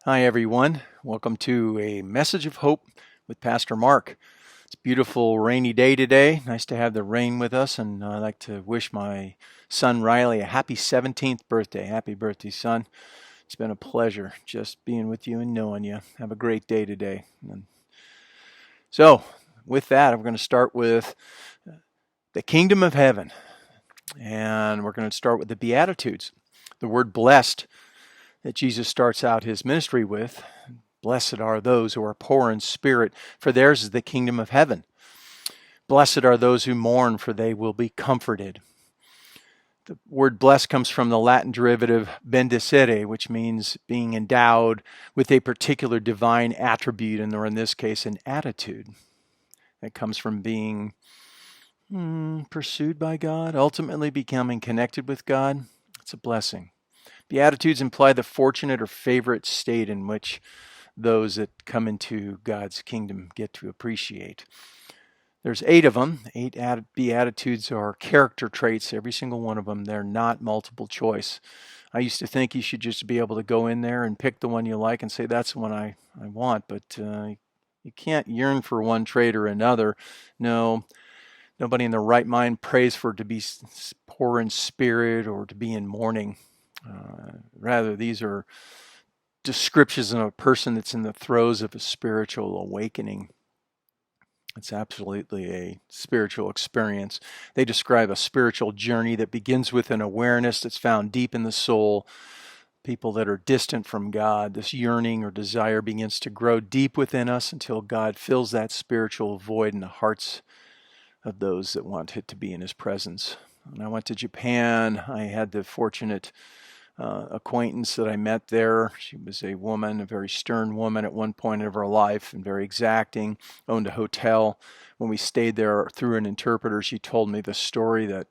Hi, everyone. Welcome to a message of hope with Pastor Mark. It's a beautiful rainy day today. Nice to have the rain with us, and I'd like to wish my son Riley a happy 17th birthday. Happy birthday, son. It's been a pleasure just being with you and knowing you. Have a great day today. So, with that, we're going to start with the kingdom of heaven, and we're going to start with the Be-Attiudes. The word blessed that Jesus starts out his ministry with. Blessed are those who are poor in spirit, for theirs is the kingdom of heaven. Blessed are those who mourn, for they will be comforted. The word blessed comes from the Latin derivative bendicere, which means being endowed with a particular divine attribute, and or in this case, an attitude. That comes from being pursued by God, ultimately becoming connected with God. It's a blessing. Beatitudes imply the fortunate or favorite state in which those that come into God's kingdom get to appreciate. There's 8 of them. 8 Beatitudes are character traits, every single one of them. They're not multiple choice. I used to think you should just be able to go in there and pick the one you like and say, that's the one I want, but you can't yearn for one trait or another. No, nobody in their right mind prays for to be poor in spirit or to be in mourning. Rather, these are descriptions of a person that's in the throes of a spiritual awakening. It's absolutely a spiritual experience. They describe a spiritual journey that begins with an awareness that's found deep in the soul. People that are distant from God, this yearning or desire begins to grow deep within us until God fills that spiritual void in the hearts of those that want it to be in His presence. When I went to Japan, I had the fortunate acquaintance that I met there. She was a woman, a very stern woman at one point of her life, and very exacting, owned a hotel. When we stayed there through an interpreter, she told me the story that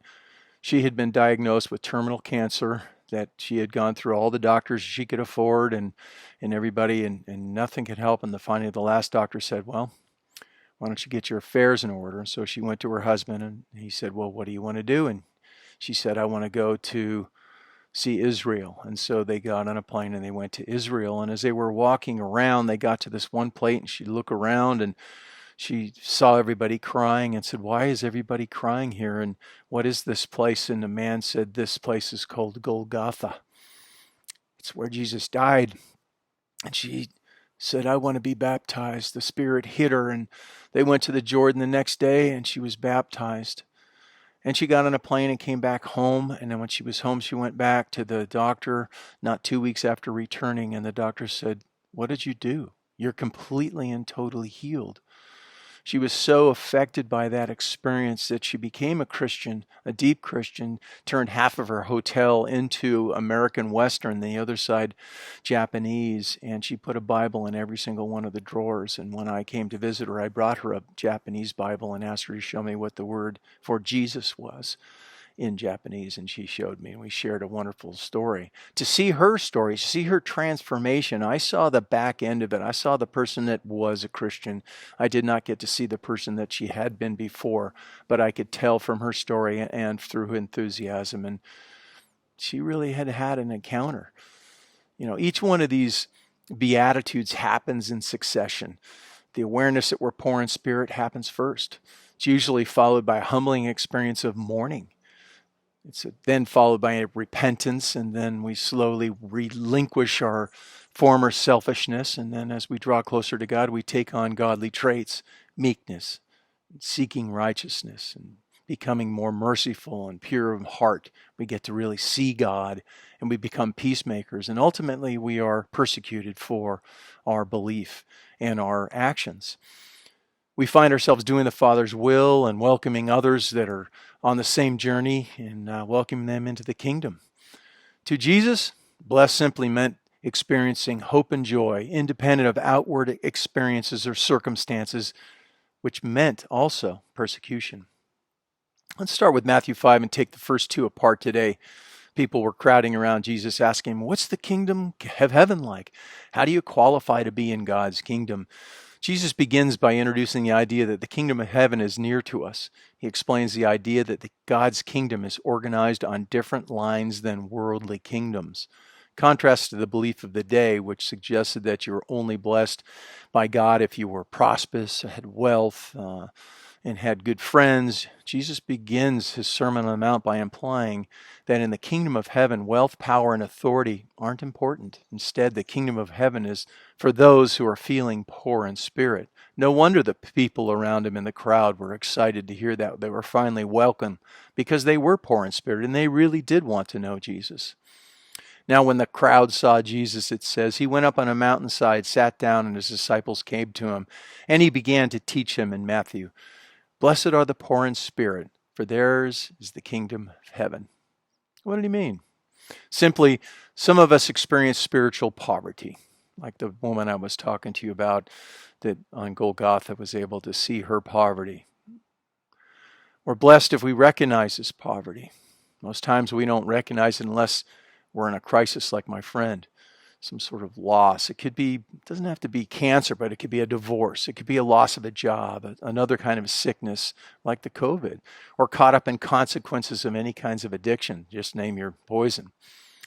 she had been diagnosed with terminal cancer, that she had gone through all the doctors she could afford and everybody, and nothing could help. And finally, the last doctor said, well, why don't you get your affairs in order? And so she went to her husband, and he said, well, what do you want to do? And she said, I want to go to see Israel. And so they got on a plane and they went to Israel. And as they were walking around, they got to this one plate, and she'd look around and she saw everybody crying and said, why is everybody crying here? And what is this place? And the man said, this place is called Golgotha. It's where Jesus died. And she said, I want to be baptized. The Spirit hit her, and they went to the Jordan the next day, and she was baptized. And she got on a plane and came back home. And then when she was home, she went back to the doctor not 2 weeks after returning. And the doctor said, what did you do? You're completely and totally healed. She was so affected by that experience that she became a Christian, a deep Christian, turned half of her hotel into American Western, the other side Japanese, and she put a Bible in every single one of the drawers. And when I came to visit her, I brought her a Japanese Bible and asked her to show me what the word for Jesus was in Japanese, and she showed me, and we shared a wonderful story. To see her story, to see her transformation, I saw the back end of it. I saw the person that was a Christian. I did not get to see the person that she had been before, but I could tell from her story and through her enthusiasm, and she really had had an encounter. You know, each one of these Beatitudes happens in succession. The awareness that we're poor in spirit happens first. It's usually followed by a humbling experience of mourning. It's then followed by a repentance, and then we slowly relinquish our former selfishness. And then as we draw closer to God, we take on godly traits, meekness, seeking righteousness, and becoming more merciful and pure of heart. We get to really see God, and we become peacemakers. And ultimately, we are persecuted for our belief and our actions. We find ourselves doing the Father's will and welcoming others that are on the same journey and welcoming them into the kingdom. To Jesus, blessed simply meant experiencing hope and joy, independent of outward experiences or circumstances, which meant also persecution. Let's start with Matthew 5 and take the first 2 apart today. People were crowding around Jesus asking him, what's the kingdom of heaven like? How do you qualify to be in God's kingdom? Jesus begins by introducing the idea that the kingdom of heaven is near to us. He explains the idea that God's kingdom is organized on different lines than worldly kingdoms. Contrast to the belief of the day, which suggested that you were only blessed by God if you were prosperous, had wealth, and had good friends. Jesus begins his Sermon on the Mount by implying that in the kingdom of heaven, wealth, power, and authority aren't important. Instead, the kingdom of heaven is for those who are feeling poor in spirit. No wonder the people around him in the crowd were excited to hear that. They were finally welcome because they were poor in spirit and they really did want to know Jesus. Now, when the crowd saw Jesus, it says, he went up on a mountainside, sat down, and his disciples came to him, and he began to teach them in Matthew. Blessed are the poor in spirit, for theirs is the kingdom of heaven. What did he mean? Simply, some of us experience spiritual poverty, like the woman I was talking to you about that on Golgotha was able to see her poverty. We're blessed if we recognize this poverty. Most times we don't recognize it unless we're in a crisis like my friend. Some sort of loss. It doesn't have to be cancer, but it could be a divorce. It could be a loss of a job, another kind of sickness like the COVID, or caught up in consequences of any kinds of addiction. Just name your poison.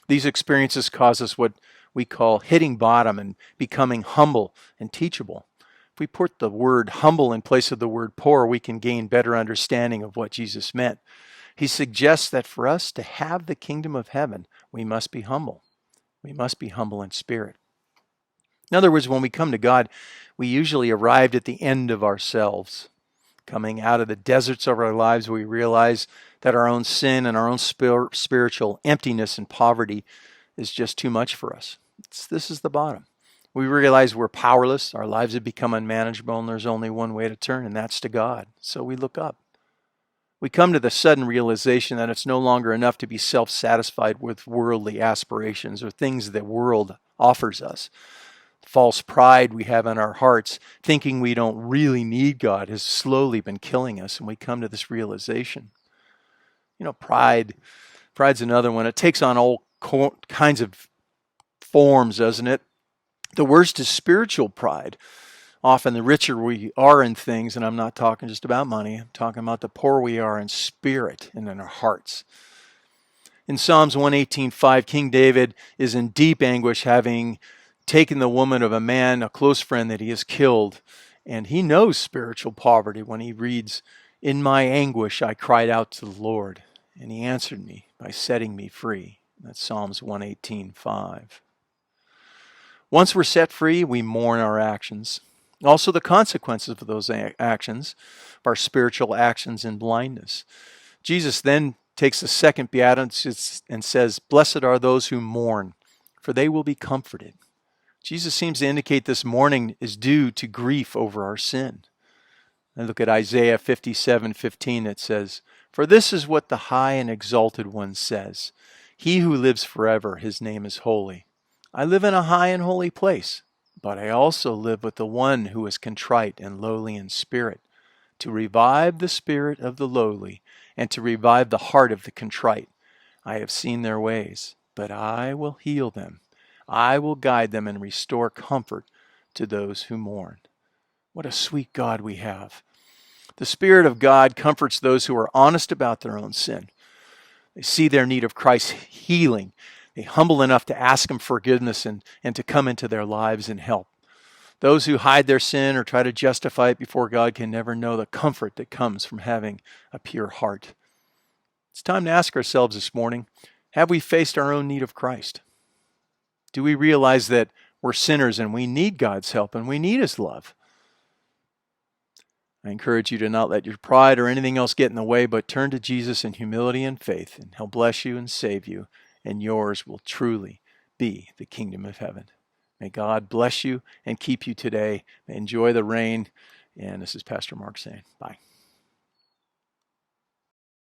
These experiences cause us what we call hitting bottom and becoming humble and teachable. If we put the word humble in place of the word poor, we can gain better understanding of what Jesus meant. He suggests that for us to have the kingdom of heaven, we must be humble. We must be humble in spirit. In other words, when we come to God, we usually arrived at the end of ourselves. Coming out of the deserts of our lives, we realize that our own sin and our own spiritual emptiness and poverty is just too much for us. This is the bottom. We realize we're powerless, our lives have become unmanageable, and there's only one way to turn, and that's to God. So we look up. We come to the sudden realization that it's no longer enough to be self-satisfied with worldly aspirations or things the world offers us. False pride we have in our hearts, thinking we don't really need God, has slowly been killing us, and we come to this realization. Pride's another one. It takes on all kinds of forms, doesn't it? The worst is spiritual pride. Often the richer we are in things, and I'm not talking just about money, I'm talking about the poor we are in spirit and in our hearts. In Psalms 118:5, King David is in deep anguish, having taken the woman of a man, a close friend that he has killed, and he knows spiritual poverty when he reads, "In my anguish I cried out to the Lord, and he answered me by setting me free." That's Psalms 118:5. Once we're set free, we mourn our actions. Also the consequences of those actions, of our spiritual actions in blindness. Jesus then takes the second Beatitudes and says, "Blessed are those who mourn, for they will be comforted." Jesus seems to indicate this mourning is due to grief over our sin. And look at Isaiah 57:15. It says, "For this is what the high and exalted one says, He who lives forever, his name is holy. I live in a high and holy place, but I also live with the one who is contrite and lowly in spirit, to revive the spirit of the lowly and to revive the heart of the contrite. I have seen their ways, but I will heal them. I will guide them and restore comfort to those who mourn." What a sweet God we have. The Spirit of God comforts those who are honest about their own sin. They see their need of Christ's healing. They humble enough to ask Him forgiveness and to come into their lives and help. Those who hide their sin or try to justify it before God can never know the comfort that comes from having a pure heart. It's time to ask ourselves this morning, have we faced our own need of Christ? Do we realize that we're sinners and we need God's help and we need His love? I encourage you to not let your pride or anything else get in the way, but turn to Jesus in humility and faith, and He'll bless you and save you, and yours will truly be the kingdom of heaven. May God bless you and keep you today. Enjoy the rain. And this is Pastor Mark saying bye.